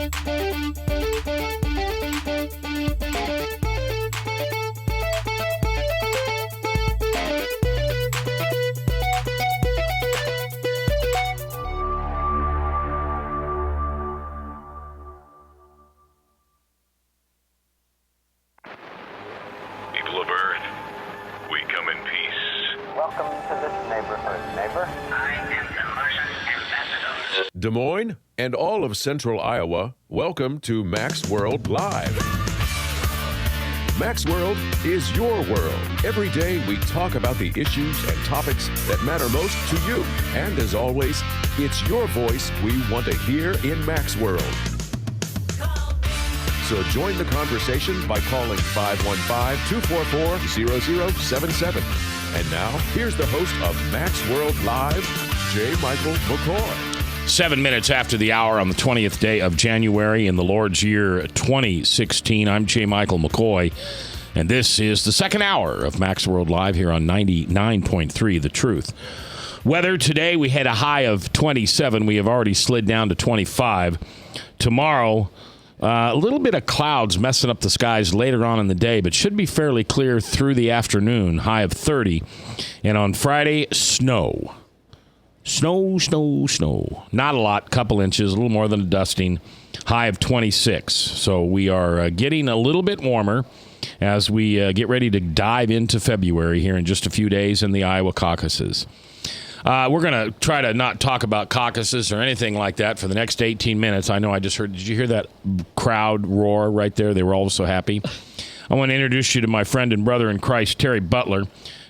People of Earth, we come in peace. Welcome to this neighborhood, neighbor. I am the Martian ambassador. Des Moines and all of central Iowa, welcome to Mac's World Live. Mac's World is your world. Every day we talk about the issues and topics that matter most to you. And as always, it's your voice we want to hear in Mac's World. So join the conversation by calling 515-244-0077. And now, here's the host of Mac's World Live, J. Michael McCoy. 7 minutes after the hour on the 20th day of January in the Lord's year 2016. I'm J. Michael McCoy, and this is the second hour of Mac's World Live here on 99.3 The Truth. Weather today, we had a high of 27. We have already slid down to 25. Tomorrow, a little bit of clouds messing up the skies later on in the day, but should be fairly clear through the afternoon, high of 30. And on Friday, snow. Snow. Not a lot, couple inches, a little more than a dusting, high of 26. So we are getting a little bit warmer as we get ready to dive into February here in just a few days in the Iowa caucuses. We're going to try to not talk about caucuses or anything like that for the next 18 minutes. I know I just heard, did you hear that crowd roar right there? They were all so happy. I want to introduce you to my friend and brother in Christ, Terry Butler.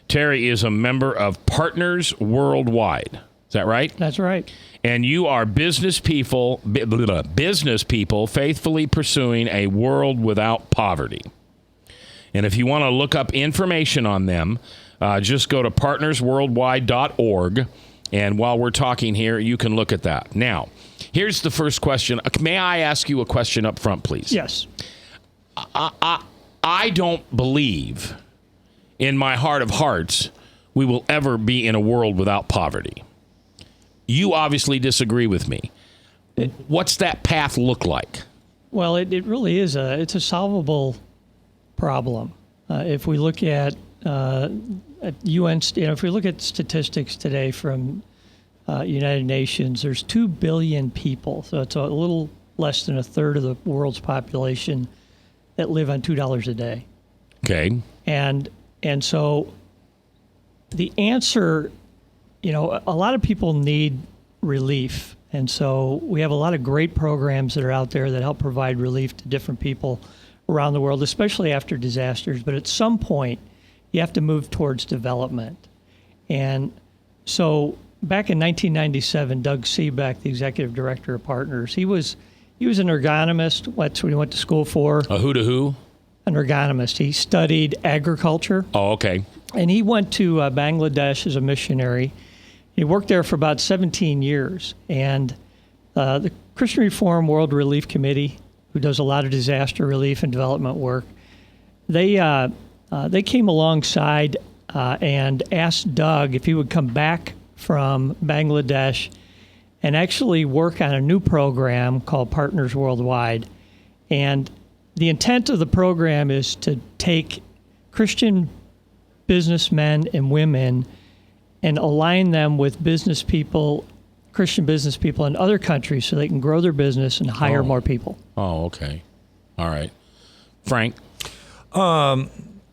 Terry is a member of Partners Worldwide. Is that right? That's right. And you are business people faithfully pursuing a world without poverty. And if you want to look up information on them, just go to partnersworldwide.org. And while we're talking here, you can look at that. Now, here's the first question. May I ask you a question up front, please? Yes. I don't believe in my heart of hearts we will ever be in a world without poverty. You obviously disagree with me. What's that path look like? Well, it really is it's a solvable problem. If we look at UN, if we look at statistics today from United Nations, there's 2 billion people, so it's a little less than a third of the world's population that live on $2 a day. Okay. And so the answer, a lot of people need relief. And so we have a lot of great programs that are out there that help provide relief to different people around the world, especially after disasters. But at some point, you have to move towards development. And so back in 1997, Doug Seebeck, the executive director of Partners, he was an ergonomist. That's what he went to school for. A who to who? An ergonomist. He studied agriculture. Oh, okay. And he went to Bangladesh as a missionary. He worked there for about 17 years. And the Christian Reform World Relief Committee, who does a lot of disaster relief and development work, they came alongside and asked Doug if he would come back from Bangladesh and actually work on a new program called Partners Worldwide. And the intent of the program is to take Christian businessmen and women and align them with business people, Christian business people in other countries so they can grow their business and hire more people. Oh, okay. All right. Frank?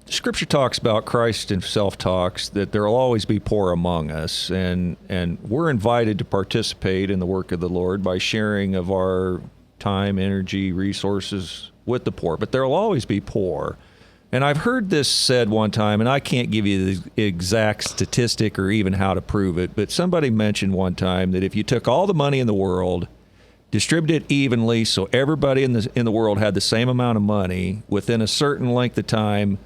Scripture talks about, Christ himself talks, that there will always be poor among us, and we're invited to participate in the work of the Lord by sharing of our time, energy, resources with the poor, but there will always be poor. And I've heard this said one time, and I can't give you the exact statistic or even how to prove it, but somebody mentioned one time that if you took all the money in the world, distributed it evenly so everybody in the world had the same amount of money, within a certain length of time,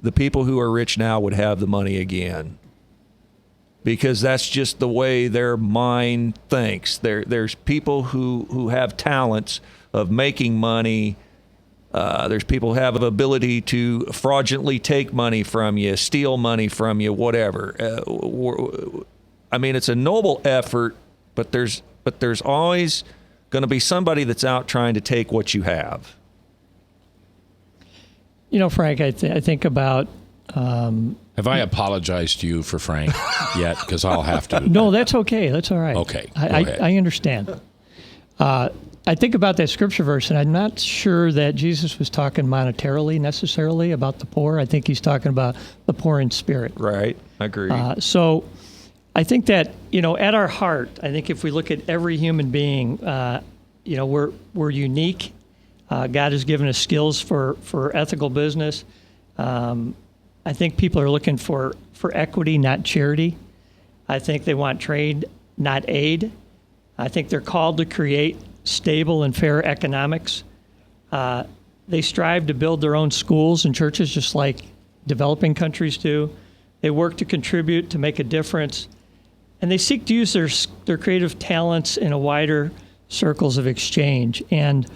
the people who are rich now would have the money again. Because that's just the way their mind thinks. There's people who have talents of making money. There's people who have an ability to fraudulently take money from you, steal money from you, whatever. I mean, it's a noble effort, but there's always going to be somebody that's out trying to take what you have? You know, Frank, I think about. Have I apologized to you for Frank yet? Because I'll have to. No, that's okay. That's all right. Okay. I understand. I think about that scripture verse, and I'm not sure that Jesus was talking monetarily necessarily about the poor. I think he's talking about the poor in spirit. Right. I agree. So I think that, at our heart, I think if we look at every human being, we're unique. God has given us skills for ethical business. I think people are looking for equity, not charity. I think they want trade, not aid. I think they're called to create stable and fair economics. They strive to build their own schools and churches just like developing countries do. They work to contribute, to make a difference. And they seek to use their creative talents in a wider circles of exchange. And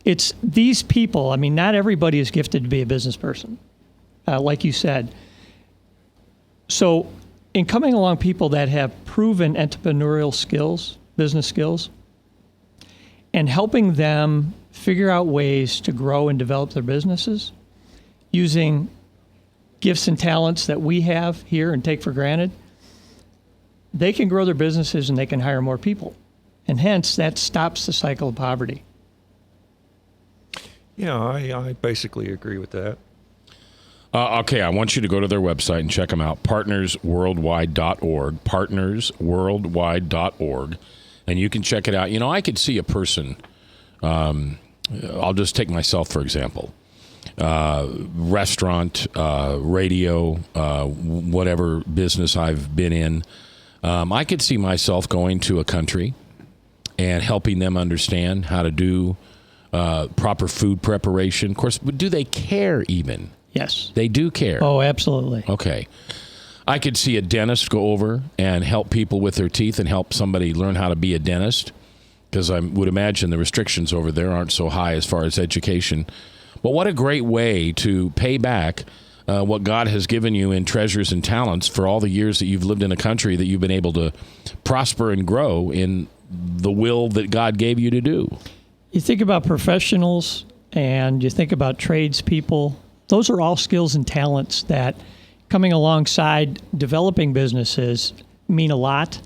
it's these people, not everybody is gifted to be a business person, like you said. So in coming along people that have proven entrepreneurial skills, business skills, and helping them figure out ways to grow and develop their businesses using gifts and talents that we have here and take for granted, they can grow their businesses and they can hire more people. And hence, that stops the cycle of poverty. Yeah, I basically agree with that. Okay, I want you to go to their website and check them out, partnersworldwide.org, partnersworldwide.org, and you can check it out. I could see a person, I'll just take myself, for example, restaurant, radio, whatever business I've been in. I could see myself going to a country and helping them understand how to do proper food preparation. Of course, do they care even? Yes. They do care. Oh, absolutely. Okay. I could see a dentist go over and help people with their teeth and help somebody learn how to be a dentist, because I would imagine the restrictions over there aren't so high as far as education. But what a great way to pay back what God has given you in treasures and talents for all the years that you've lived in a country that you've been able to prosper and grow in the will that God gave you to do. You think about professionals and you think about tradespeople. Those are all skills and talents that, coming alongside developing businesses, mean a lot.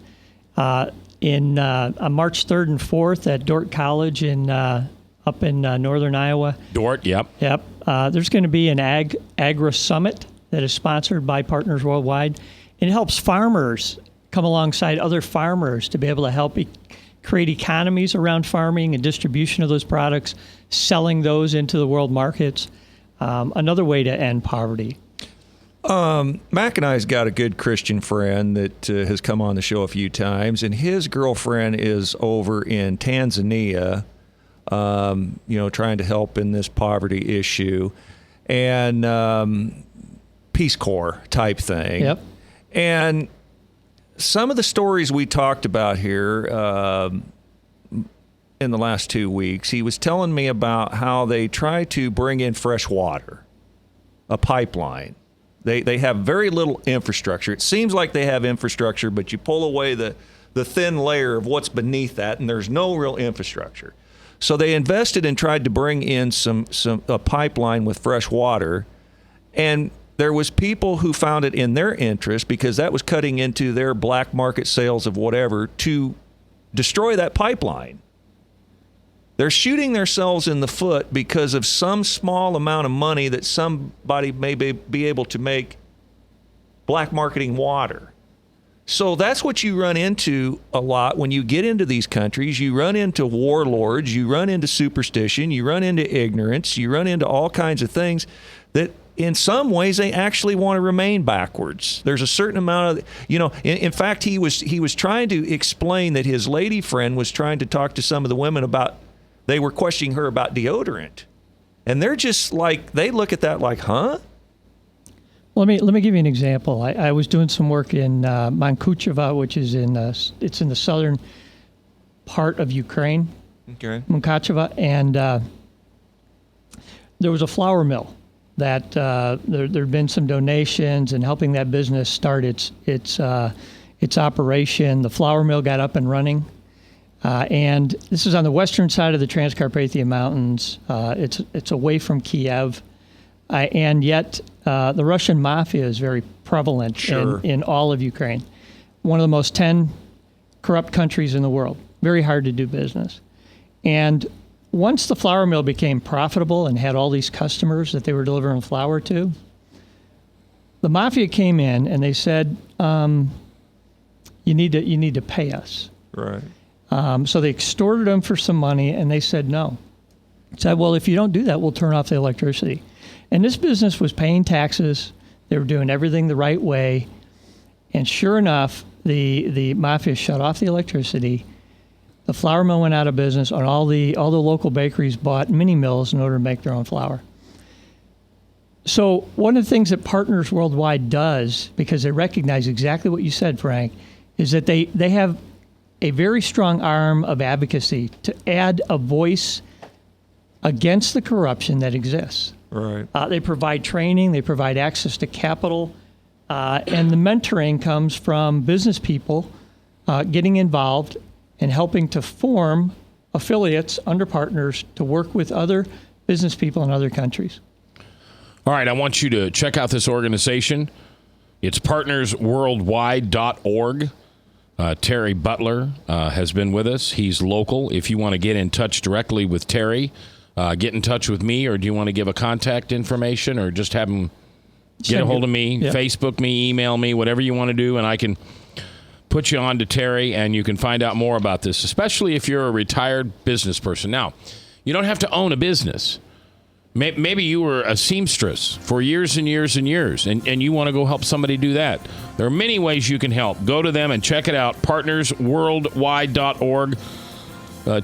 On March 3rd and 4th at Dort College up in northern Iowa. Dort, yep. Yep. There's going to be an Agri Summit that is sponsored by Partners Worldwide. It helps farmers come alongside other farmers to be able to help create economies around farming and distribution of those products, selling those into the world markets. Another way to end poverty. Mac and I's got a good Christian friend that has come on the show a few times, and his girlfriend is over in Tanzania, trying to help in this poverty issue, and Peace Corps type thing. Yep. And some of the stories we talked about here in the last 2 weeks, he was telling me about how they try to bring in fresh water, a pipeline. They have very little infrastructure. It seems like they have infrastructure, but you pull away the thin layer of what's beneath that, and there's no real infrastructure. So they invested and tried to bring in a pipeline with fresh water, and there was people who found it in their interest, because that was cutting into their black market sales of whatever, to destroy that pipeline. They're shooting themselves in the foot because of some small amount of money that somebody may be able to make black marketing water. So that's what you run into a lot when you get into these countries. You run into warlords, you run into superstition, you run into ignorance, you run into all kinds of things that in some ways they actually want to remain backwards. There's a certain amount of, in fact, he was trying to explain that his lady friend was trying to talk to some of the women about, they were questioning her about deodorant. And they're just like, they look at that like, huh? Let me give you an example. I was doing some work in Mankucheva, which is it's in the southern part of Ukraine. Okay. Munkacheva, and there was a flour mill that there'd been some donations and helping that business start its operation. The flour mill got up and running. And this is on the western side of the Transcarpathian Mountains. It's away from Kiev. And yet the Russian mafia is very prevalent in all of Ukraine. One of the most 10 corrupt countries in the world. Very hard to do business. And once the flour mill became profitable and had all these customers that they were delivering flour to, the mafia came in and they said, you need to pay us. Right. So they extorted them for some money, and they said no. Said, well, if you don't do that, we'll turn off the electricity. And this business was paying taxes. They were doing everything the right way. And sure enough, the mafia shut off the electricity. The flour mill went out of business, and all the local bakeries bought mini mills in order to make their own flour. So one of the things that Partners Worldwide does, because they recognize exactly what you said, Frank, is that they have a very strong arm of advocacy to add a voice against the corruption that exists. Right. They provide training, they provide access to capital, and the mentoring comes from business people getting involved and helping to form affiliates under partners to work with other business people in other countries. All right, I want you to check out this organization. It's partnersworldwide.org. Terry Butler has been with us. He's local. If you want to get in touch directly with Terry, get in touch with me, or do you want to give a contact information, or just have him get a hold of me, Facebook me, email me, whatever you want to do, and I can put you on to Terry, and you can find out more about this, especially if you're a retired business person. Now, you don't have to own a business. Maybe you were a seamstress for years and years and years, and you want to go help somebody do that. There are many ways you can help. Go to them and check it out, partnersworldwide.org.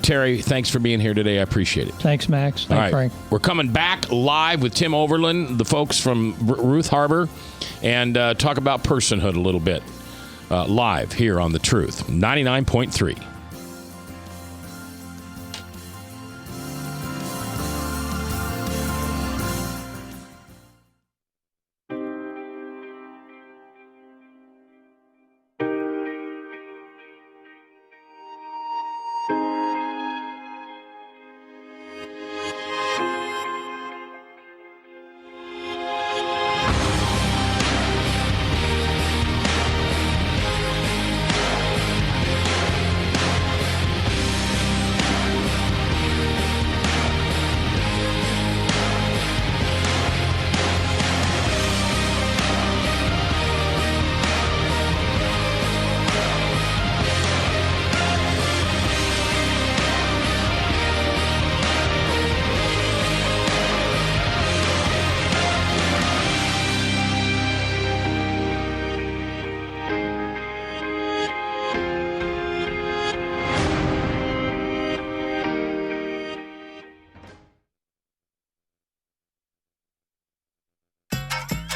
Terry, thanks for being here today. I appreciate it. Thanks, Max. All right. Frank. We're coming back live with Tim Overland, the folks from Ruth Harbor, and talk about personhood a little bit. Live here on The Truth, 99.3.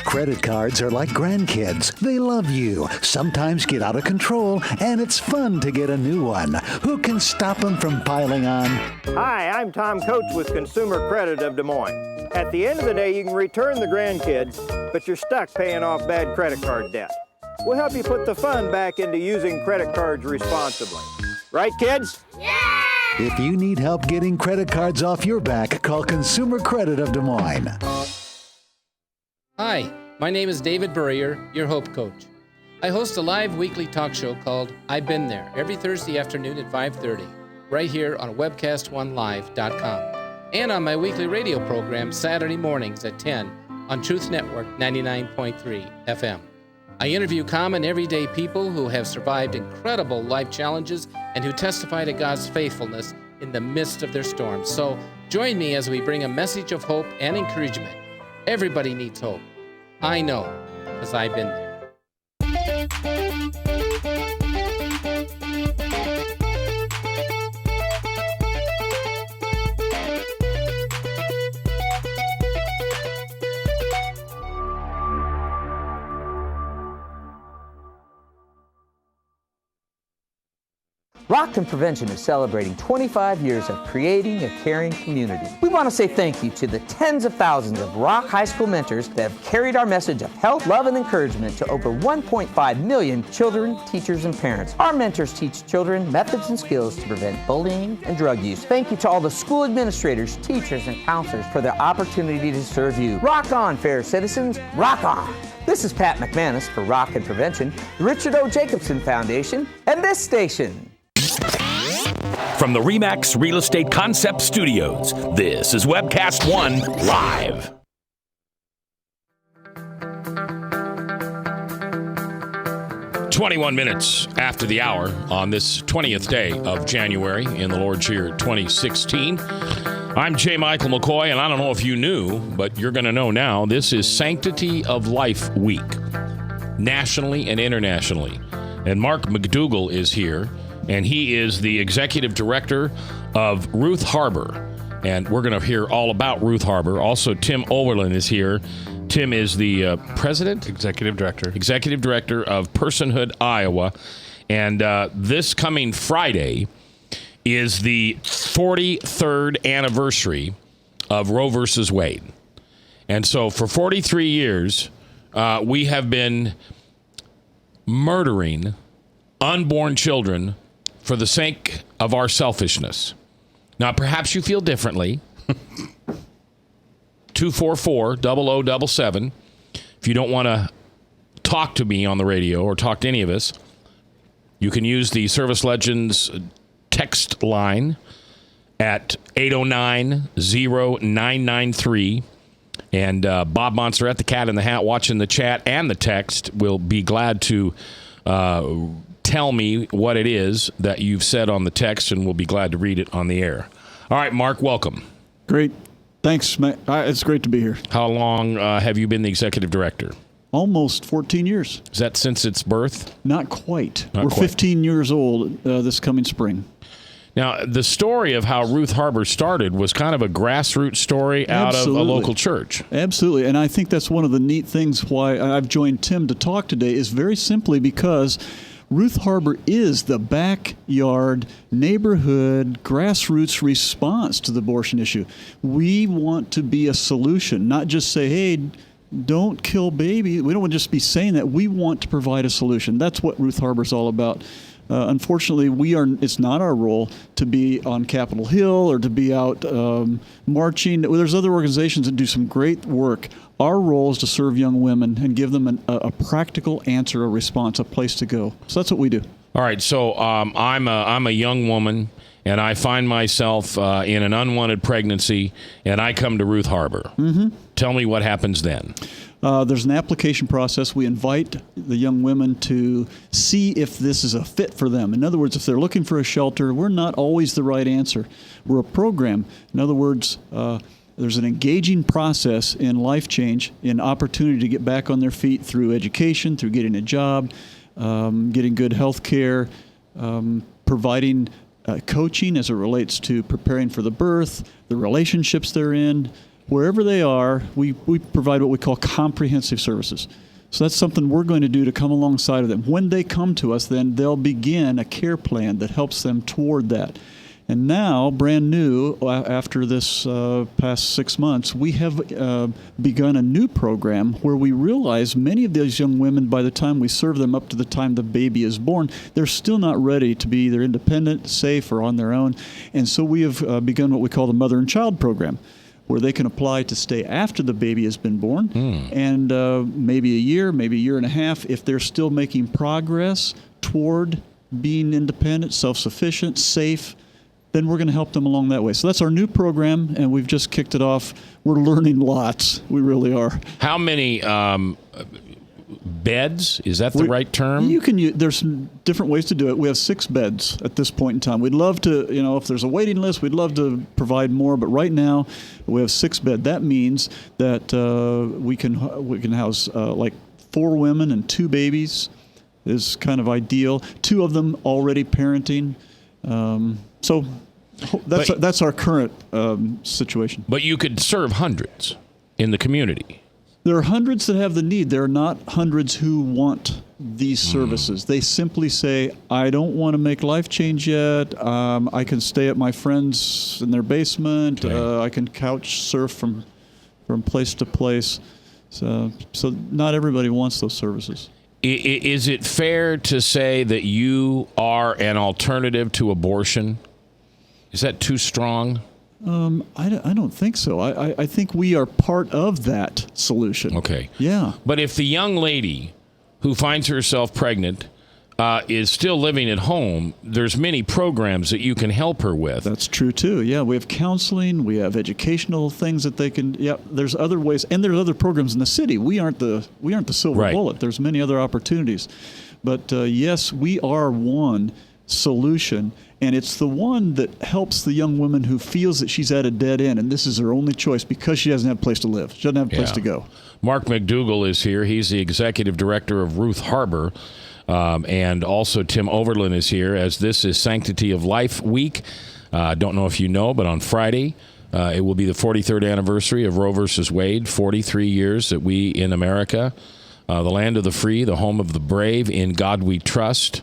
Credit cards are like grandkids. They love you, sometimes get out of control, and it's fun to get a new one. Who can stop them from piling on? Hi, I'm Tom Coates with Consumer Credit of Des Moines. At the end of the day, you can return the grandkids, but you're stuck paying off bad credit card debt. We'll help you put the fun back into using credit cards responsibly. Right, kids? Yeah! If you need help getting credit cards off your back, call Consumer Credit of Des Moines. Hi, my name is David Burrier, your Hope Coach. I host a live weekly talk show called I've Been There every Thursday afternoon at 5:30, right here on webcast1live.com, and on my weekly radio program Saturday mornings at 10 on Truth Network 99.3 FM. I interview common everyday people who have survived incredible life challenges and who testify to God's faithfulness in the midst of their storms. So join me as we bring a message of hope and encouragement. Everybody needs hope. I know, because I've been there. Rock and Prevention is celebrating 25 years of creating a caring community. We want to say thank you to the tens of thousands of Rock High School mentors that have carried our message of health, love, and encouragement to over 1.5 million children, teachers, and parents. Our mentors teach children methods and skills to prevent bullying and drug use. Thank you to all the school administrators, teachers, and counselors for their opportunity to serve you. Rock on, fair citizens. Rock on. This is Pat McManus for Rock and Prevention, the Richard O. Jacobson Foundation, and this station. From the RE/MAX Real Estate Concept Studios, this is Webcast One Live. "21 after the hour on this 20th day of January in the Lord's year 2016. I'm J. Michael McCoy, and I don't know if you knew, but you're going to know now. This is Sanctity of Life Week, nationally and internationally. And Mark McDougall is here, and he is the executive director of Ruth Harbor. And we're going to hear all about Ruth Harbor. Also, Tim Oberlin is here. Tim is the president? Executive director of Personhood, Iowa. And this coming Friday is the 43rd anniversary of Roe versus Wade. And so for 43 years, we have been murdering unborn children for the sake of our selfishness. Now, perhaps you feel differently. 244-0077. If you don't want to talk to me on the radio or talk to any of us, you can use the Service Legends text line at 809-0993. And Bob Monster at the Cat in the Hat watching the chat and the text will be glad to tell me what it is that you've said on the text, and we'll be glad to read it on the air. All right, Mark, welcome. Great. Thanks, Matt. It's great to be here. How long have you been the executive director? Almost 14 years. Is that since its birth? Not quite. We're 15 years old this coming spring. Now, the story of how Ruth Harbor started was kind of a grassroots story out of a local church. Absolutely. And I think that's one of the neat things why I've joined Tim to talk today is very simply because Ruth Harbor is the backyard, neighborhood, grassroots response to the abortion issue. We want to be a solution, not just say, hey, don't kill baby. We don't want to just be saying that. We want to provide a solution. That's what Ruth Harbor is all about. Unfortunately, it's not our role to be on Capitol Hill or to be out marching. There's other organizations that do some great work. Our role is to serve young women and give them a practical answer, a response, a place to go. So that's what we do. All right. So I'm a young woman, and I find myself in an unwanted pregnancy, and I come to Ruth Harbor. Mm-hmm. Tell me what happens then. There's an application process. We invite the young women to see if this is a fit for them. In other words, if they're looking for a shelter, we're not always the right answer. We're a program. In other words, there's an engaging process in life change, in opportunity to get back on their feet through education, through getting a job, getting good health care, providing coaching as it relates to preparing for the birth, the relationships they're in. Wherever they are, we provide what we call comprehensive services. So that's something we're going to do to come alongside of them. When they come to us, then they'll begin a care plan that helps them toward that. And now, brand new, after this past 6 months, we have begun a new program where we realize many of these young women, by the time we serve them up to the time the baby is born, they're still not ready to be either independent, safe, or on their own. And so we have begun what we call the Mother and Child Program, where they can apply to stay after the baby has been born, and maybe a year and a half, if they're still making progress toward being independent, self-sufficient, safe, then we're going to help them along that way. So that's our new program, and we've just kicked it off. We're learning lots. We really are. How many beds? Is that the right term? You can use, there's different ways to do it. We have 6 beds at this point in time. We'd love to, if there's a waiting list, we'd love to provide more. But right now, we have 6 beds. That means that we can house like 4 women and 2 babies is kind of ideal. 2 of them already parenting. So that's our current situation. But you could serve hundreds in the community. There are hundreds that have the need. There are not hundreds who want these services. They simply say, I don't want to make life change yet. I can stay at my friend's in their basement. I can couch surf from place to place. So not everybody wants those services. Is it fair to say that you are an alternative to abortion? Is that too strong? I don't think so. I think we are part of that solution. Okay. Yeah. But if the young lady who finds herself pregnant is still living at home, there's many programs that you can help her with. That's true, too. Yeah, we have counseling. We have educational things that they can... Yeah, there's other ways. And there's other programs in the city. We aren't the silver bullet. There's many other opportunities. But, yes, we are one solution. And it's the one that helps the young woman who feels that she's at a dead end, and this is her only choice because she doesn't have a place to live. She doesn't have a place to go. Mark McDougall is here. He's the executive director of Ruth Harbor. And also Tim Overland is here, as this is Sanctity of Life Week. Don't know if you know, but on Friday, it will be the 43rd anniversary of Roe versus Wade, 43 years that we in America, the land of the free, the home of the brave, in God we trust.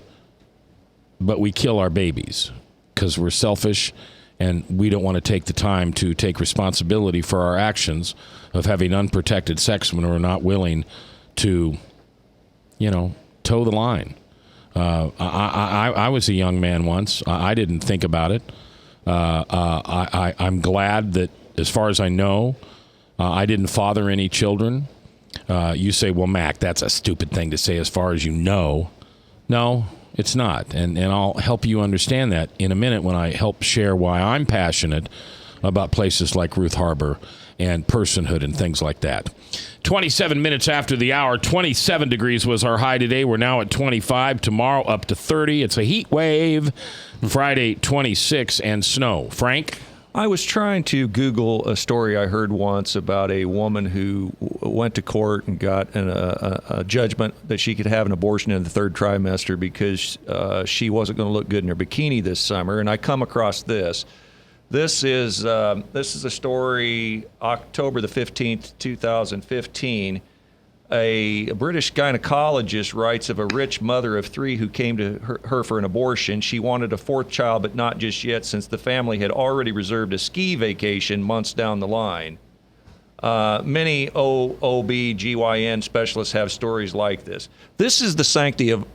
But we kill our babies because we're selfish and we don't want to take the time to take responsibility for our actions of having unprotected sex when we're not willing to, toe the line. I was a young man once. I didn't think about it. I'm glad that, as far as I know, I didn't father any children. You say, well, Mac, that's a stupid thing to say as far as you know. No. It's not, and I'll help you understand that in a minute when I help share why I'm passionate about places like Ruth Harbor and Personhood and things like that. 27 minutes after the hour, 27 degrees was our high today. We're now at 25. Tomorrow up to 30. It's a heat wave. Friday, 26, and snow. Frank? I was trying to Google a story I heard once about a woman who went to court and got a judgment that she could have an abortion in the third trimester because she wasn't going to look good in her bikini this summer. And I come across this. This is a story, October the 15th, 2015. A British gynecologist writes of a rich mother of three who came to her for an abortion. She wanted a fourth child, but not just yet, since the family had already reserved a ski vacation months down the line. Many OB/GYN specialists have stories like this. This is the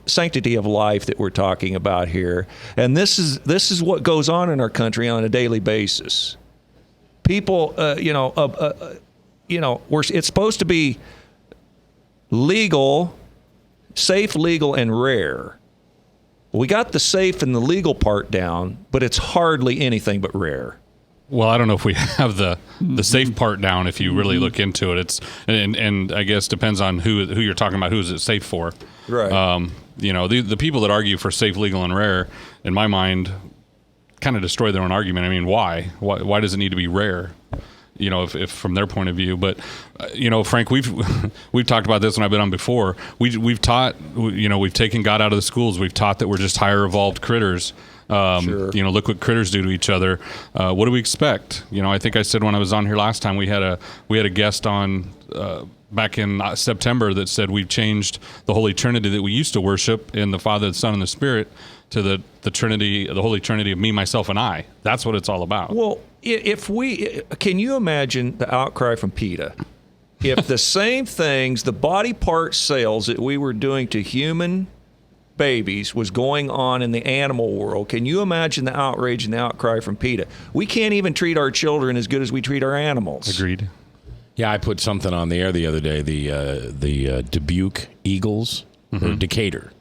sanctity of life that we're talking about here, and this is what goes on in our country on a daily basis. People, it's supposed to be legal, safe, legal, and rare. We got the safe and the legal part down, but it's hardly anything but rare. Well, I don't know if we have the safe part down. If you really look into it, it's and I guess depends on who you're talking about. Who is it safe for? Right. The people that argue for safe, legal, and rare, in my mind, kind of destroy their own argument. I mean, why? Why does it need to be rare? If from their point of view. But, Frank, we've talked about this when I've been on before. We've taught, we've taken God out of the schools. We've taught that we're just higher evolved critters. Sure. Look what critters do to each other. What do we expect? I think I said when I was on here last time, we had a guest on back in September that said we've changed the Holy Trinity that we used to worship in the Father, the Son, and the Spirit to the Trinity, the Holy Trinity of me, myself, and I. That's what it's all about. Well, can you imagine the outcry from PETA? If the same things, the body part sales that we were doing to human babies was going on in the animal world, can you imagine the outrage and the outcry from PETA? We can't even treat our children as good as we treat our animals. Agreed. Yeah, I put something on the air the other day, the Dubuque Eagles, or Decatur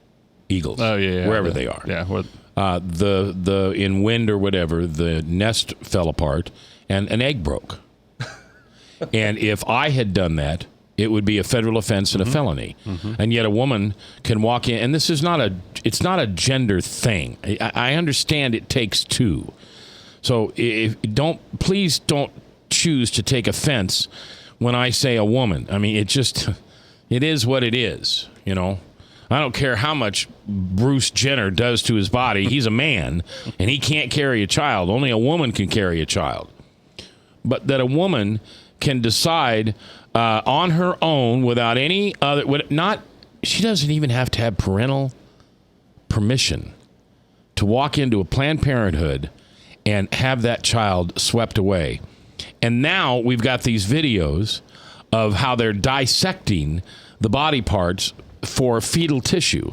Eagles, wherever they are. Yeah, what? The in wind or whatever, the nest fell apart and an egg broke. And if I had done that, it would be a federal offense and a felony. And yet a woman can walk in, and this is it's not a gender thing. I understand it takes two. So please don't choose to take offense when I say a woman. I mean, it is what it is, I don't care how much Bruce Jenner does to his body. He's a man, and he can't carry a child. Only a woman can carry a child. But that a woman can decide on her own without any other. She doesn't even have to have parental permission to walk into a Planned Parenthood and have that child swept away. And now we've got these videos of how they're dissecting the body parts for fetal tissue.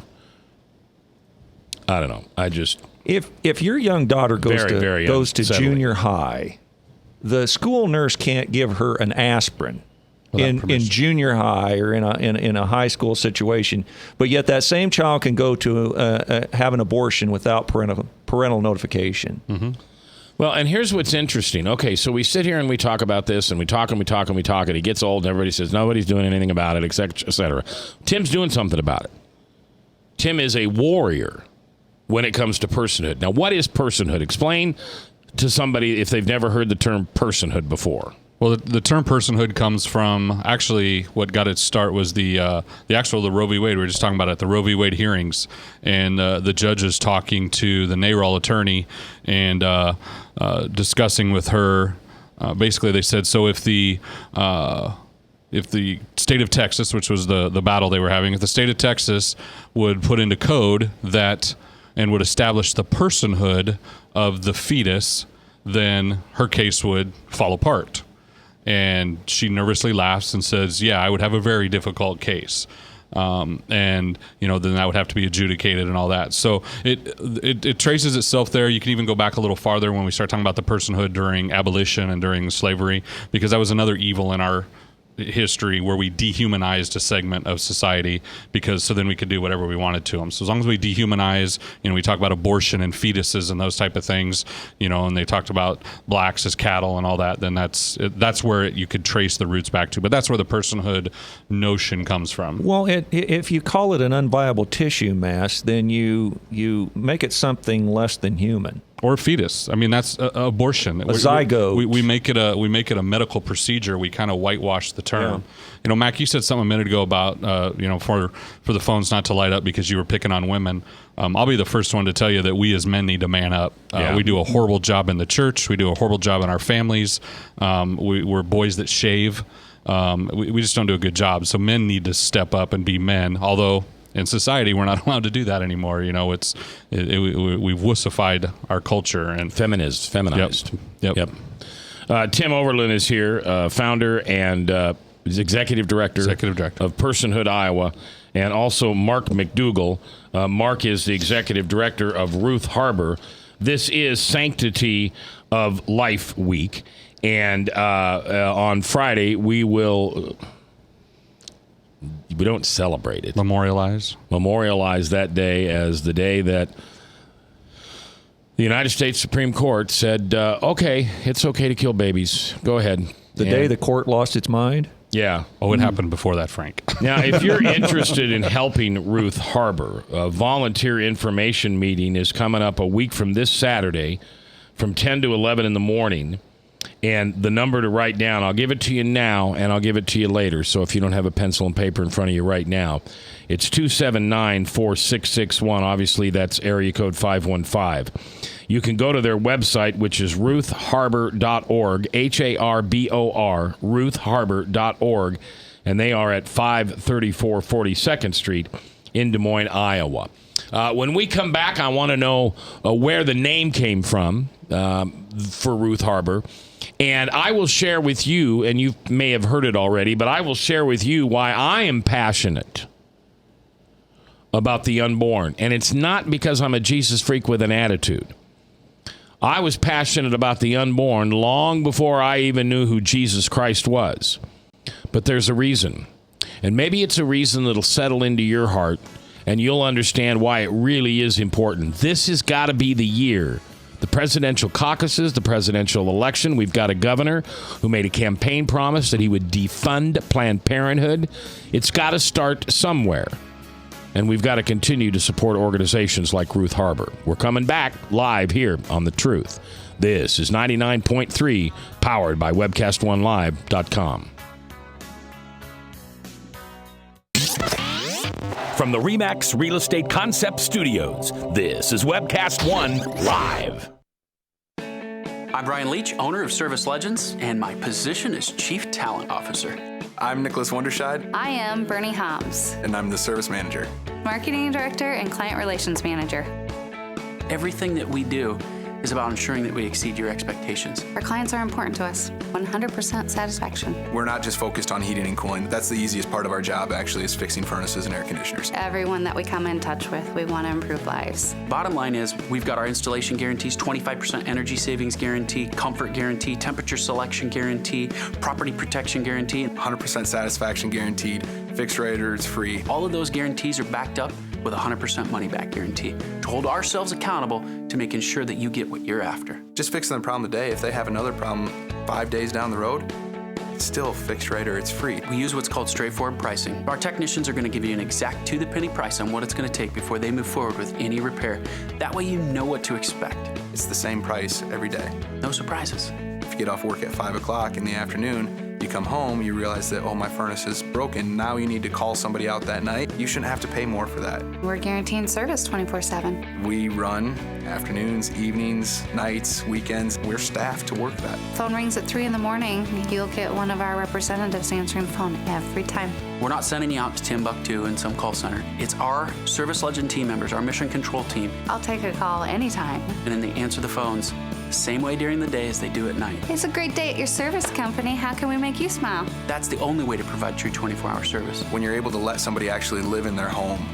I don't know. If your young daughter goes to junior high, the school nurse can't give her an aspirin in junior high or in a high school situation, but yet that same child can go to have an abortion without parental notification. Mm-hmm. Well, and here's what's interesting. Okay, so we sit here and we talk about this, and we talk and we talk and we talk, and it gets old, and everybody says nobody's doing anything about it, et cetera. Tim's doing something about it. Tim is a warrior when it comes to personhood. Now, what is personhood? Explain to somebody if they've never heard the term personhood before. Well, the term personhood comes from, actually, what got its start was the Roe v. Wade. We were just talking about it, the Roe v. Wade hearings, and the judges talking to the NARAL attorney and discussing with her. Basically, they said, so if the state of Texas, which was the battle they were having, if the state of Texas would put into code that and would establish the personhood of the fetus, then her case would fall apart. And she nervously laughs and says, yeah, I would have a very difficult case. And, then that would have to be adjudicated and all that. So it traces itself there. You can even go back a little farther when we start talking about the personhood during abolition and during slavery, because that was another evil in our history where we dehumanized a segment of society, because so then we could do whatever we wanted to them. So as long as we dehumanize, we talk about abortion and fetuses and those type of things, and they talked about blacks as cattle and all that, then that's where you could trace the roots back to. But that's where the personhood notion comes from. Well, if you call it an unviable tissue mass, then you make it something less than human. Or fetus. I mean, that's abortion. A zygote. We make it a medical procedure. We kind of whitewash the term. Yeah. Mac, you said something a minute ago about for the phones not to light up because you were picking on women. I'll be the first one to tell you that we as men need to man up. We do a horrible job in the church. We do a horrible job in our families. We're boys that shave. We just don't do a good job. So men need to step up and be men. Although in society, we're not allowed to do that anymore. We've wussified our culture and feminized. Yep. Tim Overland is here, founder and executive director of Personhood Iowa, and also Mark McDougall. Mark is the executive director of Ruth Harbor. This is Sanctity of Life Week, and on Friday we don't celebrate it. Memorialize that day as the day that the United States Supreme Court said, okay, it's okay to kill babies. Go ahead. The day the court lost its mind? Yeah. Oh, it happened before that, Frank. Now, if you're interested in helping Ruth Harbor, a volunteer information meeting is coming up a week from this Saturday from 10 to 11 in the morning. And the number to write down, I'll give it to you now, and I'll give it to you later. So if you don't have a pencil and paper in front of you right now, it's 279-4661. Obviously, that's area code 515. You can go to their website, which is ruthharbor.org, Harbor, ruthharbor.org, and they are at 534 42nd Street in Des Moines, Iowa. When we come back, I want to know where the name came from for Ruth Harbor. And I will share with you, and you may have heard it already, but I will share with you why I am passionate about the unborn. And it's not because I'm a Jesus freak with an attitude. I was passionate about the unborn long before I even knew who Jesus Christ was. But there's a reason. And maybe it's a reason that'll settle into your heart, and you'll understand why it really is important. This has got to be the year. The presidential caucuses, the presidential election, we've got a governor who made a campaign promise that he would defund Planned Parenthood. It's got to start somewhere. And we've got to continue to support organizations like Ruth Harbor. We're coming back live here on The Truth. This is 99.3, powered by WebcastOneLive.com. From the RE/MAX Real Estate Concept Studios, this is Webcast One Live. I'm Brian Leach, owner of Service Legends, and my position is Chief Talent Officer. I'm Nicholas Wonderscheid. I am Bernie Homs, And I'm the Service Manager. Marketing Director and Client Relations Manager. Everything that we do is about ensuring that we exceed your expectations. Our clients are important to us. 100% satisfaction. We're not just focused on heating and cooling. That's the easiest part of our job, actually, is fixing furnaces and air conditioners. Everyone that we come in touch with, we want to improve lives. Bottom line is, we've got our installation guarantees, 25% energy savings guarantee, comfort guarantee, temperature selection guarantee, property protection guarantee. 100% satisfaction guaranteed, fixed rate or it's free. All of those guarantees are backed up with a 100% money-back guarantee to hold ourselves accountable to making sure that you get what you're after. Just fixing the problem today. If they have another problem 5 days down the road, it's still fixed rate or it's free. We use what's called straightforward pricing. Our technicians are going to give you an exact to-the-penny price on what it's going to take before they move forward with any repair. That way you know what to expect. It's the same price every day. No surprises. If you get off work at 5 o'clock in the afternoon, you come home, you realize that, oh, my furnace is broken. Now you need to call somebody out that night. You shouldn't have to pay more for that. We're guaranteeing service 24/7. We run afternoons, evenings, nights, weekends. We're staffed to work that. Phone rings at 3 in the morning. You'll get one of our representatives answering the phone every time. We're not sending you out to Timbuktu in some call center. It's our Service Legend team members, our mission control team. I'll take a call anytime. And then they answer the phones the same way during the day as they do at night. It's a great day at your service company. How can we make you smile? That's the only way to provide true 24-hour service. When you're able to let somebody actually live in their home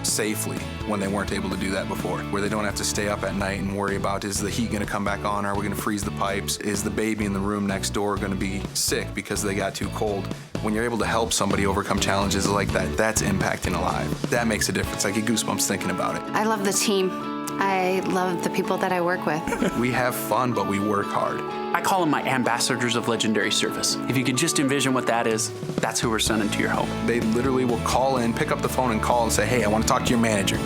safely when they weren't able to do that before, where they don't have to stay up at night and worry about, is the heat going to come back on? Are we going to freeze the pipes? Is the baby in the room next door going to be sick because they got too cold? When you're able to help somebody overcome challenges like that, that's impacting a life. That makes a difference. I get goosebumps thinking about it. I love the team. I love the people that I work with. We have fun, but we work hard. I call them my ambassadors of legendary service. If you could just envision what that is, that's who we're sending to your home. They literally will call in, pick up the phone and call and say, hey, I want to talk to your manager.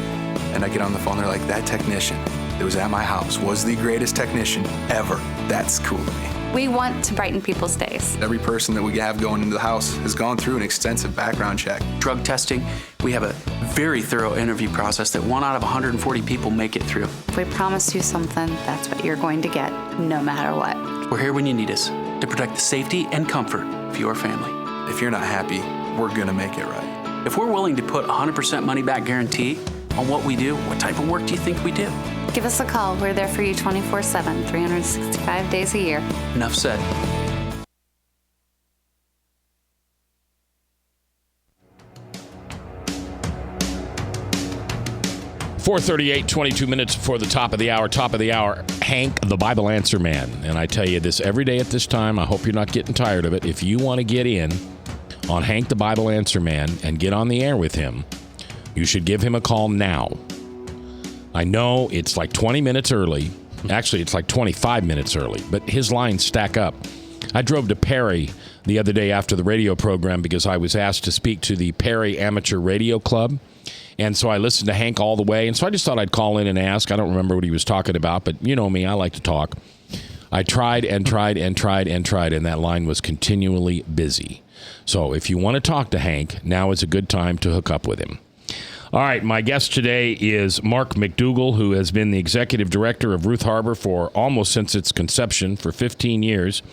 And I get on the phone, they're like, that technician that was at my house was the greatest technician ever. That's cool to me. We want to brighten people's days. Every person that we have going into the house has gone through an extensive background check. Drug testing, we have a very thorough interview process that 1 out of 140 people make it through. If we promise you something, that's what you're going to get, no matter what. We're here when you need us to protect the safety and comfort of your family. If you're not happy, we're gonna make it right. If we're willing to put 100% money back guarantee on what we do, what type of work do you think we do? Give us a call. We're there for you 24/7, 365 days a year. Enough said. .438, 22 minutes before the top of the hour, Hank, the Bible Answer Man. And I tell you this every day at this time. I hope you're not getting tired of it. If you want to get in on Hank, the Bible Answer Man, and get on the air with him, you should give him a call now. I know it's like 20 minutes early. Actually, it's like 25 minutes early, but his lines stack up. I drove to Perry the other day after the radio program because I was asked to speak to the Perry Amateur Radio Club. And so I listened to Hank all the way. And so I just thought I'd call in and ask. I don't remember what he was talking about, but you know me, I like to talk. I tried, and that line was continually busy. So if you want to talk to Hank, now is a good time to hook up with him. All right, my guest today is Mark McDougall, who has been the executive director of Ruth Harbor for almost since its conception, for 15 years.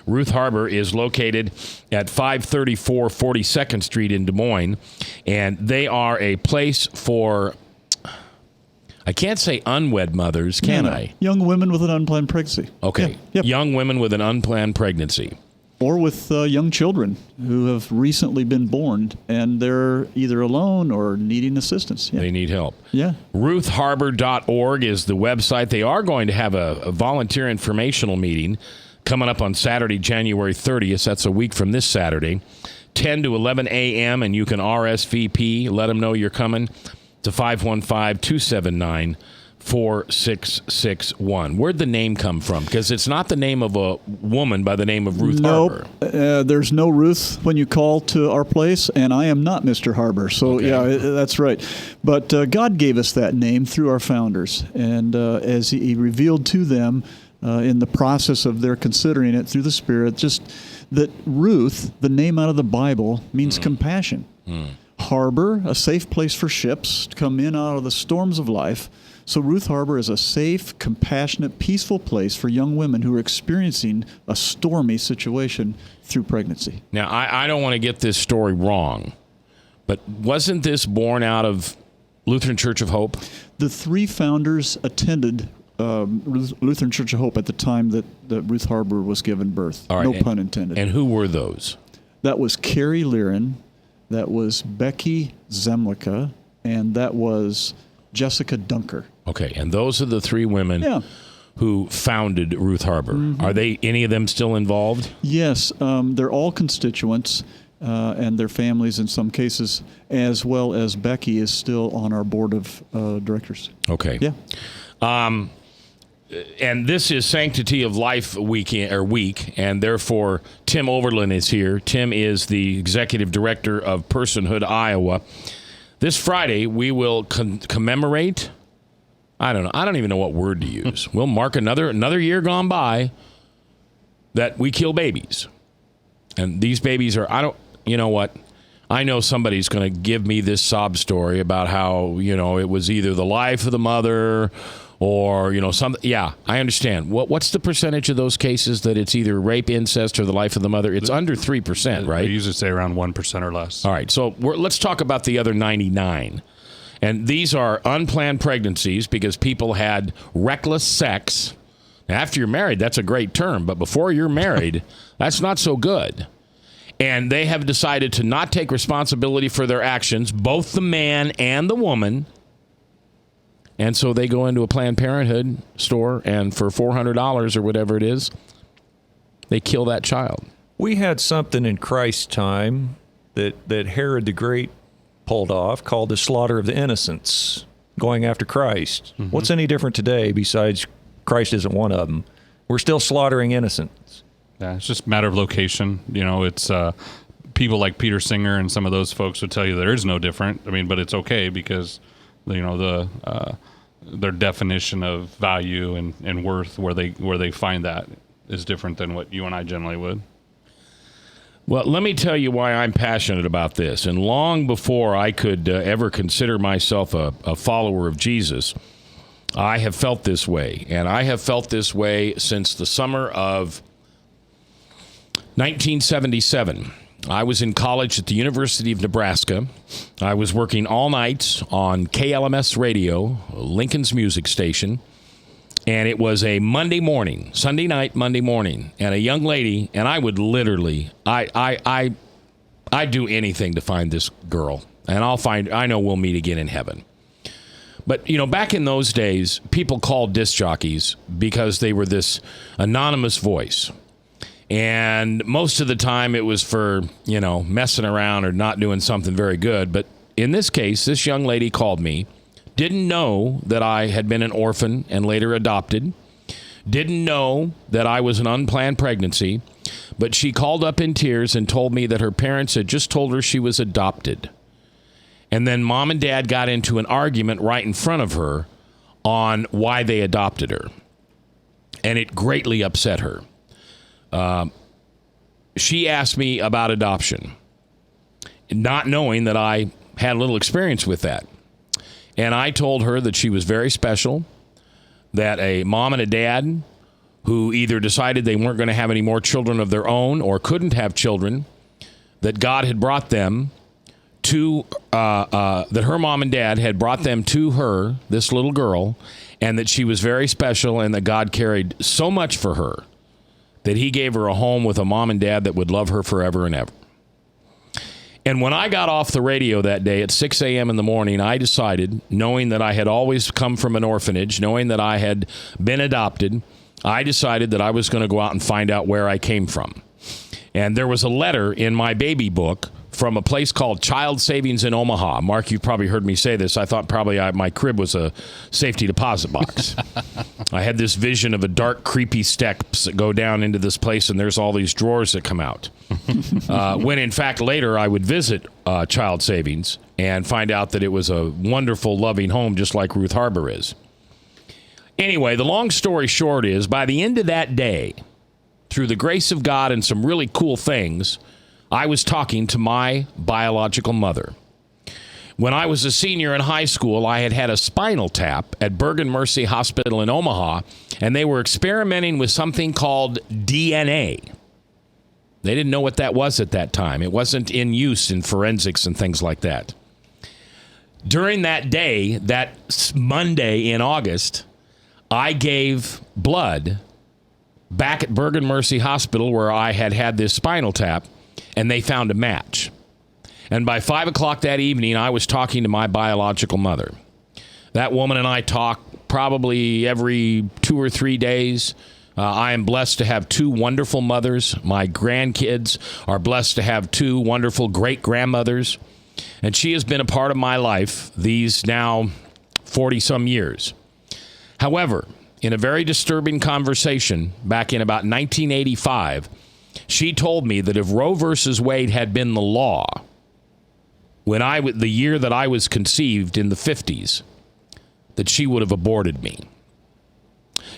Ruth Harbor is located at 534 42nd Street in Des Moines, and they are a place for, I can't say unwed mothers, can I? Young women with an unplanned pregnancy. Okay, Yeah, yep. Young women with an unplanned pregnancy. Or with young children who have recently been born, and they're either alone or needing assistance. Yeah. They need help. Yeah. RuthHarbor.org is the website. They are going to have a volunteer informational meeting coming up on Saturday, January 30th. That's a week from this Saturday, 10 to 11 a.m., and you can RSVP. Let them know you're coming to 515-279-4661. Where'd the name come from? Because it's not the name of a woman by the name of Ruth Harbor. There's no Ruth when you call to our place, and I am not Mr. Harbor. So, yeah, that's right. But God gave us that name through our founders, and as He revealed to them in the process of their considering it through the Spirit, just that Ruth, the name out of the Bible, means compassion. Harbor, a safe place for ships to come in out of the storms of life, So Ruth Harbor is a safe, compassionate, peaceful place for young women who are experiencing a stormy situation through pregnancy. Now, I don't want to get this story wrong, but wasn't this born out of Lutheran Church of Hope? The three founders attended Lutheran Church of Hope at the time that Ruth Harbor was given birth. All right, no pun intended. And who were those? That was Carrie Liren, that was Becky Zemlicka, and that was Jessica Dunker. Okay, and those are the three women who founded Ruth Harbor. Mm-hmm. Are they any of them still involved? Yes, they're all constituents and their families in some cases, as well as Becky is still on our board of directors. Okay. Yeah. And this is Sanctity of Life week, and therefore Tim Overland is here. Tim is the executive director of Personhood, Iowa. This Friday, we will commemorate. I don't know. I don't even know what word to use. We'll mark another year gone by that we kill babies, and these babies are. You know what? I know somebody's going to give me this sob story about how it was either the life of the mother. Or, something. Yeah, I understand. What's the percentage of those cases that it's either rape, incest, or the life of the mother? It's under 3%, right? They usually say around 1% or less. All right, so let's talk about the other 99. And these are unplanned pregnancies because people had reckless sex. Now, after you're married, that's a great term. But before you're married, that's not so good. And they have decided to not take responsibility for their actions, both the man and the woman. And so they go into a Planned Parenthood store, and for $400 or whatever it is, they kill that child. We had something in Christ's time that Herod the Great pulled off called the slaughter of the innocents, going after Christ. Mm-hmm. What's any different today besides Christ isn't one of them? We're still slaughtering innocents. Yeah, it's just a matter of location. It's people like Peter Singer and some of those folks would tell you there is no different. I mean, but it's okay because their definition of value and worth where they find that is different than what you and I generally would. Well, let me tell you why I'm passionate about this. And long before I could ever consider myself a follower of Jesus, I have felt this way. And I have felt this way since the summer of 1977. I was in college at the University of Nebraska. I was working all nights on KLMS Radio, Lincoln's music station. And it was a Monday morning, Sunday night, Monday morning. And a young lady, and I would literally, I'd do anything to find this girl. And I know we'll meet again in heaven. But, back in those days, people called disc jockeys because they were this anonymous voice. And most of the time it was for, messing around or not doing something very good. But in this case, this young lady called me, didn't know that I had been an orphan and later adopted, didn't know that I was an unplanned pregnancy, but she called up in tears and told me that her parents had just told her she was adopted. And then mom and dad got into an argument right in front of her on why they adopted her. And it greatly upset her. She asked me about adoption, not knowing that I had a little experience with that. And I told her that she was very special, that a mom and a dad who either decided they weren't going to have any more children of their own or couldn't have children, that God had brought them to, that her mom and dad had brought them to her, this little girl, and that she was very special and that God cared so much for her that he gave her a home with a mom and dad that would love her forever and ever. And when I got off the radio that day at 6 a.m. in the morning, I decided, knowing that I had always come from an orphanage, knowing that I had been adopted, I decided that I was going to go out and find out where I came from. And there was a letter in my baby book from a place called Child Savings in Omaha. Mark, you've probably heard me say this. I thought probably my crib was a safety deposit box. I had this vision of a dark, creepy steps that go down into this place, and there's all these drawers that come out. When, in fact, later I would visit Child Savings and find out that it was a wonderful, loving home just like Ruth Harbor is. Anyway, the long story short is, by the end of that day, through the grace of God and some really cool things, I was talking to my biological mother. When I was a senior in high school, I had a spinal tap at Bergen Mercy Hospital in Omaha, and they were experimenting with something called DNA. They didn't know what that was at that time. It wasn't in use in forensics and things like that. During that day, that Monday in August, I gave blood back at Bergen Mercy Hospital where I had this spinal tap, and they found a match. And by 5 o'clock that evening, I was talking to my biological mother. That woman and I talk probably every 2 or 3 days. I am blessed to have 2 wonderful mothers. My grandkids are blessed to have 2 wonderful great-grandmothers. And she has been a part of my life these now 40-some years. However, in a very disturbing conversation back in about 1985, she told me that if Roe versus Wade had been the law, the year that I was conceived in the 50s, that she would have aborted me.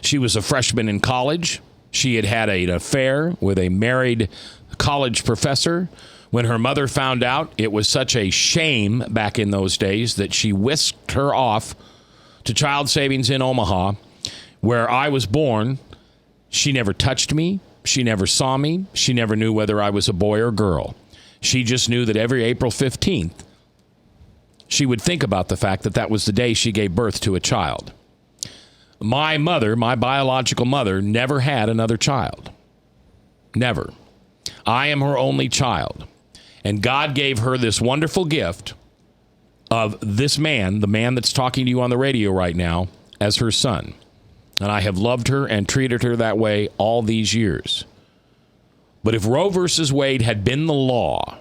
She was a freshman in college. She had an affair with a married college professor. When her mother found out, it was such a shame back in those days that she whisked her off to Child Savings in Omaha, where I was born. She never touched me. She never saw me. She never knew whether I was a boy or girl. She just knew that every April 15th, she would think about the fact that that was the day she gave birth to a child. My mother, my biological mother, never had another child. Never. I am her only child. And God gave her this wonderful gift of this man, the man that's talking to you on the radio right now, as her son. And I have loved her and treated her that way all these years. But if Roe versus Wade had been the law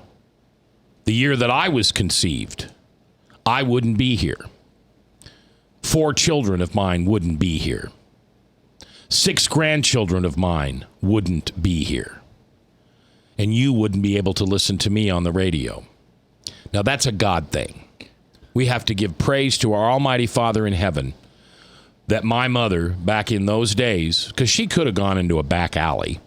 the year that I was conceived, I wouldn't be here. 4 children of mine wouldn't be here. 6 grandchildren of mine wouldn't be here. And you wouldn't be able to listen to me on the radio. Now, that's a God thing. We have to give praise to our Almighty Father in heaven that my mother, back in those days, because she could have gone into a back alley.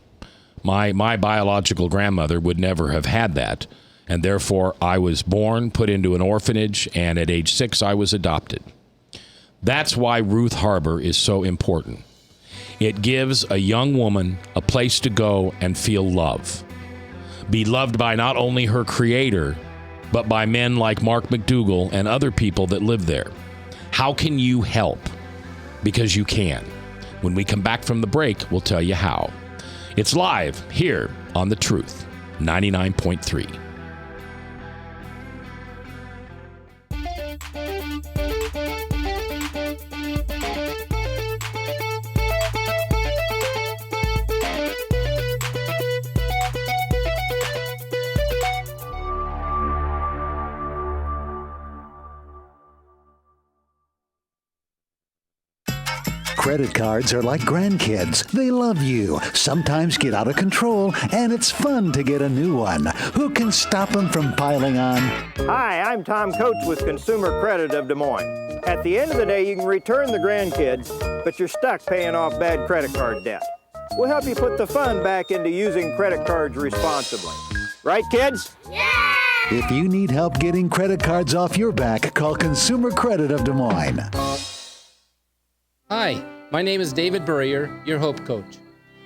My biological grandmother would never have had that. And therefore, I was born, put into an orphanage, and at age 6, I was adopted. That's why Ruth Harbor is so important. It gives a young woman a place to go and feel love. Be loved by not only her creator, but by men like Mark McDougall and other people that live there. How can you help? Because you can. When we come back from the break, we'll tell you how. It's live here on The Truth, 99.3. Credit cards are like grandkids. They love you, sometimes get out of control, and it's fun to get a new one. Who can stop them from piling on? Hi, I'm Tom Coates with Consumer Credit of Des Moines. At the end of the day, you can return the grandkids, but you're stuck paying off bad credit card debt. We'll help you put the fun back into using credit cards responsibly. Right, kids? Yeah! If you need help getting credit cards off your back, call Consumer Credit of Des Moines. Hi, my name is David Burrier, your Hope Coach.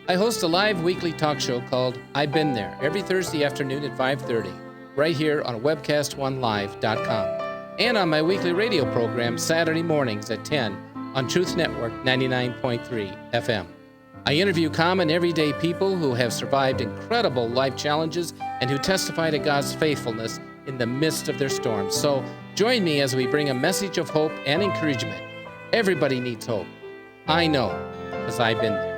I host a live weekly talk show called I've Been There every Thursday afternoon at 5:30, right here on Webcast1Live.com, and on my weekly radio program Saturday mornings at 10 on Truth Network 99.3 FM. I interview common everyday people who have survived incredible life challenges and who testify to God's faithfulness in the midst of their storms. So join me as we bring a message of hope and encouragement. Everybody needs hope. I know, because I've been there.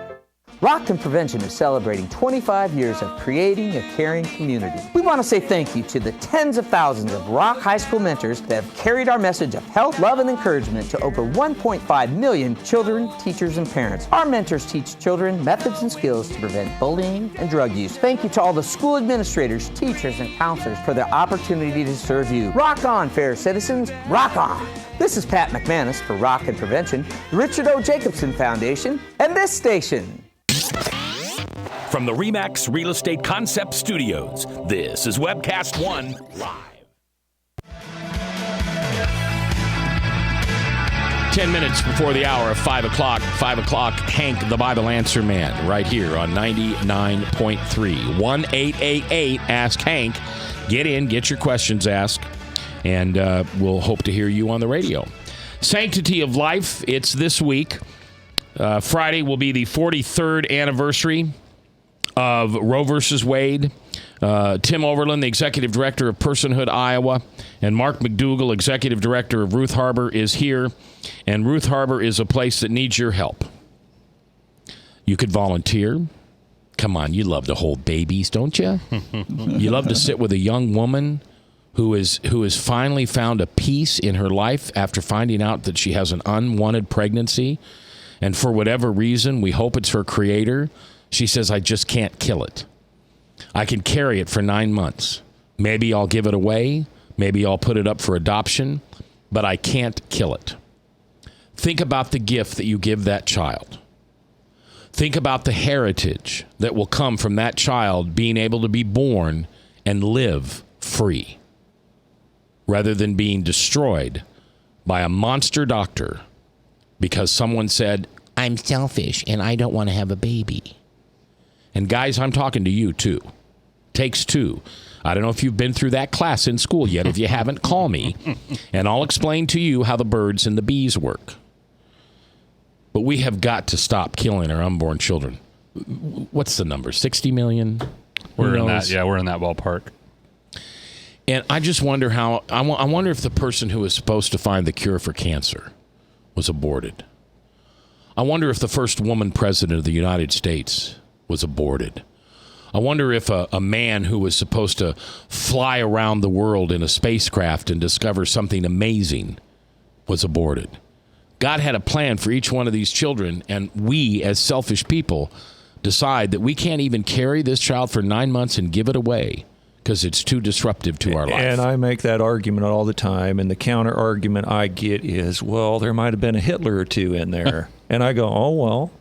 Rockton Prevention is celebrating 25 years of creating a caring community. We want to say thank you to the tens of thousands of Rock High School mentors that have carried our message of health, love, and encouragement to over 1.5 million children, teachers, and parents. Our mentors teach children methods and skills to prevent bullying and drug use. Thank you to all the school administrators, teachers, and counselors for their opportunity to serve you. Rock on, fair citizens, rock on! This is Pat McManus for Rockton Prevention, the Richard O. Jacobson Foundation, and this station. From the RE/MAX Real Estate Concept Studios, this is Webcast One Live. 10 minutes before the hour of 5 o'clock. 5 o'clock, Hank, the Bible Answer Man, right here on 99.3. 1-888-ASK-HANK. Get in, get your questions asked, and we'll hope to hear you on the radio. Sanctity of Life, it's this week. Friday will be the 43rd anniversary of Roe versus Wade. Tim Overland, the executive director of Personhood, Iowa, and Mark McDougall, executive director of Ruth Harbor, is here. And Ruth Harbor is a place that needs your help. You could volunteer. Come on, you love to hold babies, don't you? You love to sit with a young woman who has finally found a peace in her life after finding out that she has an unwanted pregnancy. And for whatever reason, we hope it's her creator. She says, I just can't kill it. I can carry it for 9 months. Maybe I'll give it away. Maybe I'll put it up for adoption. But I can't kill it. Think about the gift that you give that child. Think about the heritage that will come from that child being able to be born and live free, rather than being destroyed by a monster doctor because someone said, I'm selfish and I don't want to have a baby. And guys, I'm talking to you too. Takes two. I don't know if you've been through that class in school yet. If you haven't, call me and I'll explain to you how the birds and the bees work. But we have got to stop killing our unborn children. What's the number? 60 million? We're in that ballpark. And I just wonder I wonder if the person who was supposed to find the cure for cancer was aborted. I wonder if the first woman president of the United States was aborted. I wonder if a man who was supposed to fly around the world in a spacecraft and discover something amazing was aborted. God had a plan for each one of these children, and we, as selfish people, decide that we can't even carry this child for 9 months and give it away because it's too disruptive to our life. And I make that argument all the time, and the counter argument I get is, well, there might have been a Hitler or two in there. And I go, oh, well.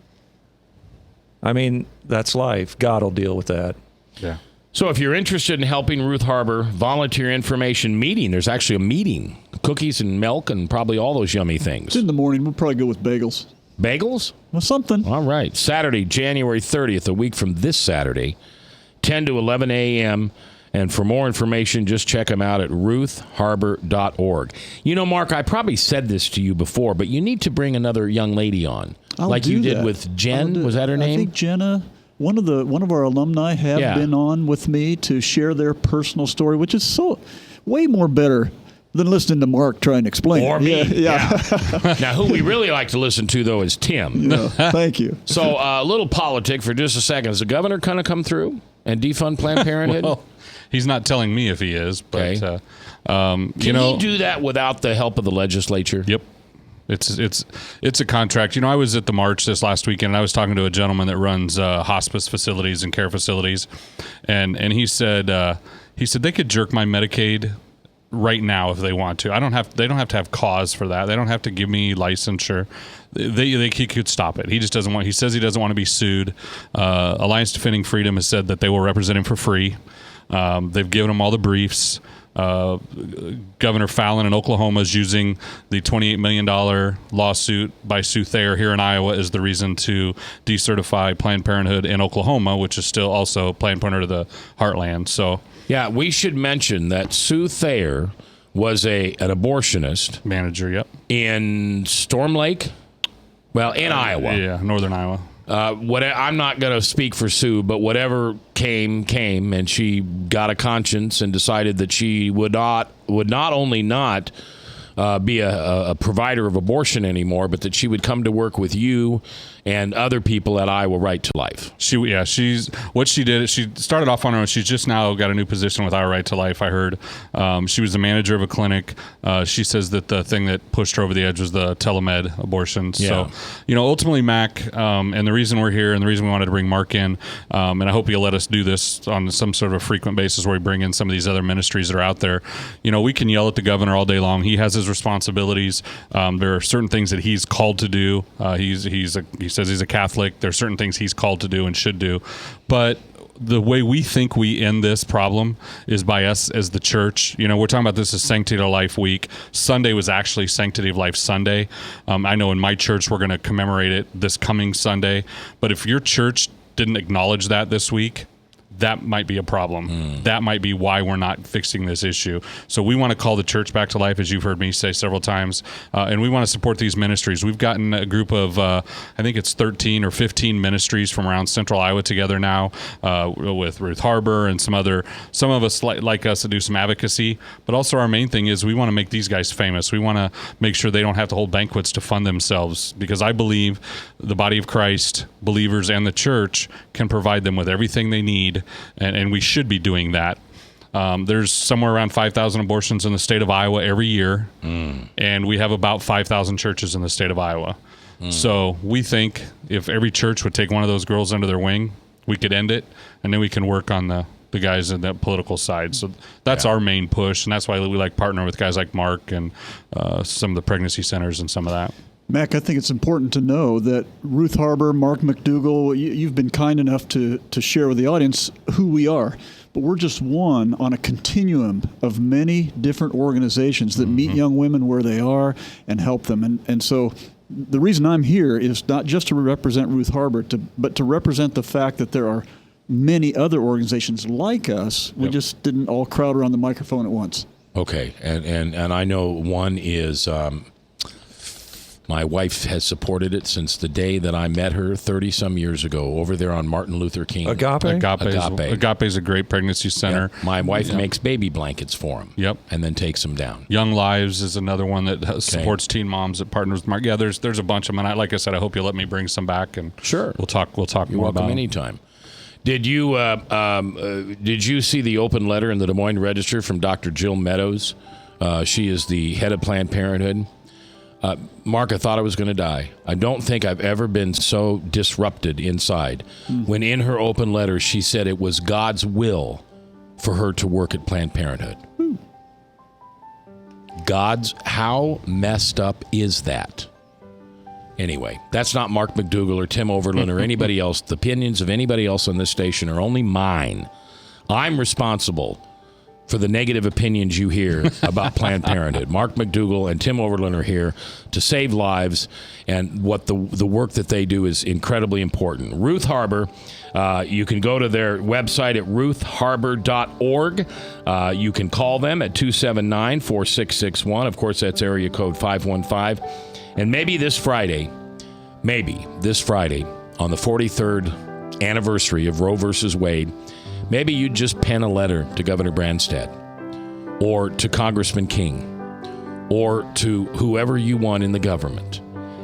I mean, that's life. God will deal with that. Yeah. So if you're interested in helping Ruth Harbor, volunteer information meeting, there's actually a meeting. Cookies and milk and probably all those yummy things. It's in the morning. We'll probably go with bagels. Bagels? Well, something. All right. Saturday, January 30th, a week from this Saturday, 10 to 11 a.m., and for more information, just check them out at ruthharbor.org. You know, Mark, I probably said this to you before, but you need to bring another young lady on. Like you did with Jen. Was that her name? I think Jenna, one of our alumni, have been on with me to share their personal story, which is so way more better than listening to Mark try and explain or it. me. Yeah. Now, who we really like to listen to, though, is Tim. Yeah, thank you. So a little politic for just a second. Is the governor kind of come through and defund Planned Parenthood? Well, he's not telling me if he is, but okay. Can he do that without the help of the legislature? Yep. It's a contract. I was at the march this last weekend, and I was talking to a gentleman that runs hospice facilities and care facilities, and he said they could jerk my Medicaid right now if they want to. They don't have to have cause for that. They don't have to give me licensure. He could stop it. He just doesn't want. He says he doesn't want to be sued. Alliance Defending Freedom has said that they will represent him for free. They've given him all the briefs. Governor Fallon in Oklahoma is using the $28 million lawsuit by Sue Thayer here in Iowa as the reason to decertify Planned Parenthood in Oklahoma, which is still also Planned Parenthood of the Heartland. So, yeah, we should mention that Sue Thayer was an abortionist manager. Yep, in Storm Lake. Well, in Iowa, northern Iowa. I'm not going to speak for Sue, but whatever came, and she got a conscience and decided that she would not only not be a provider of abortion anymore, but that she would come to work with you and other people at Iowa Right to Life. She started off on her own. She's just now got a new position with Iowa Right to Life, I heard. She was the manager of a clinic. She says that the thing that pushed her over the edge was the telemed abortions. Yeah. So, ultimately, Mac, and the reason we're here and the reason we wanted to bring Mark in, and I hope you'll let us do this on some sort of a frequent basis where we bring in some of these other ministries that are out there. We can yell at the governor all day long. He has his responsibilities. There are certain things that he's called to do. He says he's a Catholic. There are certain things he's called to do and should do. But the way we think we end this problem is by us as the church. You know, we're talking about this as Sanctity of Life Week. Sunday was actually Sanctity of Life Sunday. I know in my church we're going to commemorate it this coming Sunday. But if your church didn't acknowledge that this week, that might be a problem. That might be why we're not fixing this issue. So we want to call the church back to life, as you've heard me say several times, and we want to support these ministries. We've gotten a group of, I think it's 13 or 15 ministries from around Central Iowa together now with Ruth Harbor and some of us like us to do some advocacy. But also our main thing is we want to make these guys famous. We want to make sure they don't have to hold banquets to fund themselves, because I believe the body of Christ, believers, and the church can provide them with everything they need. And we should be doing that. There's somewhere around 5,000 abortions in the state of Iowa every year, and we have about 5,000 churches in the state of Iowa. So we think if every church would take one of those girls under their wing, we could end it, and then we can work on the guys in the political side. So that's our main push, and that's why we like partner with guys like Mark and some of the pregnancy centers and some of that. Mac, I think it's important to know that Ruth Harbor, Mark McDougall, you've been kind enough to share with the audience who we are. But we're just one on a continuum of many different organizations that meet young women where they are and help them. And so the reason I'm here is not just to represent Ruth Harbor, but to represent the fact that there are many other organizations like us. We just didn't all crowd around the microphone at once. Okay. And I know one is... my wife has supported it since the day that I met her 30-some years ago over there on Martin Luther King. Agape is a great pregnancy center. Yep. My wife makes baby blankets for them. Yep. And then takes them down. Young Lives is another one that supports teen moms that partners with Mark. Yeah, there's a bunch of them. And like I said, I hope you'll let me bring some back. And sure. We'll talk You're more about them. You're welcome anytime. Did you see the open letter in the Des Moines Register from Dr. Jill Meadows? She is the head of Planned Parenthood. Mark, I thought I was going to die. I don't think I've ever been so disrupted inside when in her open letter she said it was God's will for her to work at Planned Parenthood. How messed up is that? Anyway, that's not Mark McDougall or Tim Overland or anybody else. The opinions of anybody else on this station are only mine. I'm responsible for the negative opinions you hear about Planned Parenthood. Mark McDougall and Tim Overland are here to save lives, and what the work that they do is incredibly important. Ruth Harbor, you can go to their website at ruthharbor.org. You can call them at 279-4661. Of course, that's area code 515. And maybe this Friday, on the 43rd anniversary of Roe versus Wade, maybe you'd just pen a letter to Governor Branstad or to Congressman King or to whoever you want in the government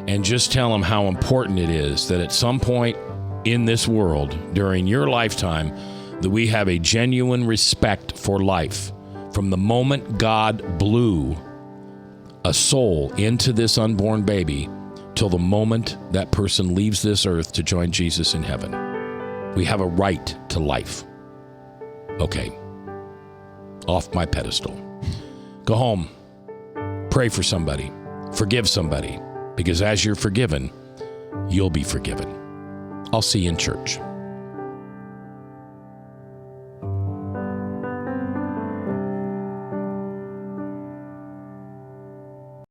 and just tell them how important it is that at some point in this world during your lifetime that we have a genuine respect for life from the moment God blew a soul into this unborn baby till the moment that person leaves this earth to join Jesus in heaven. We have a right to life. Okay, off my pedestal. Go home, pray for somebody, forgive somebody, because as you're forgiven, you'll be forgiven. I'll see you in church.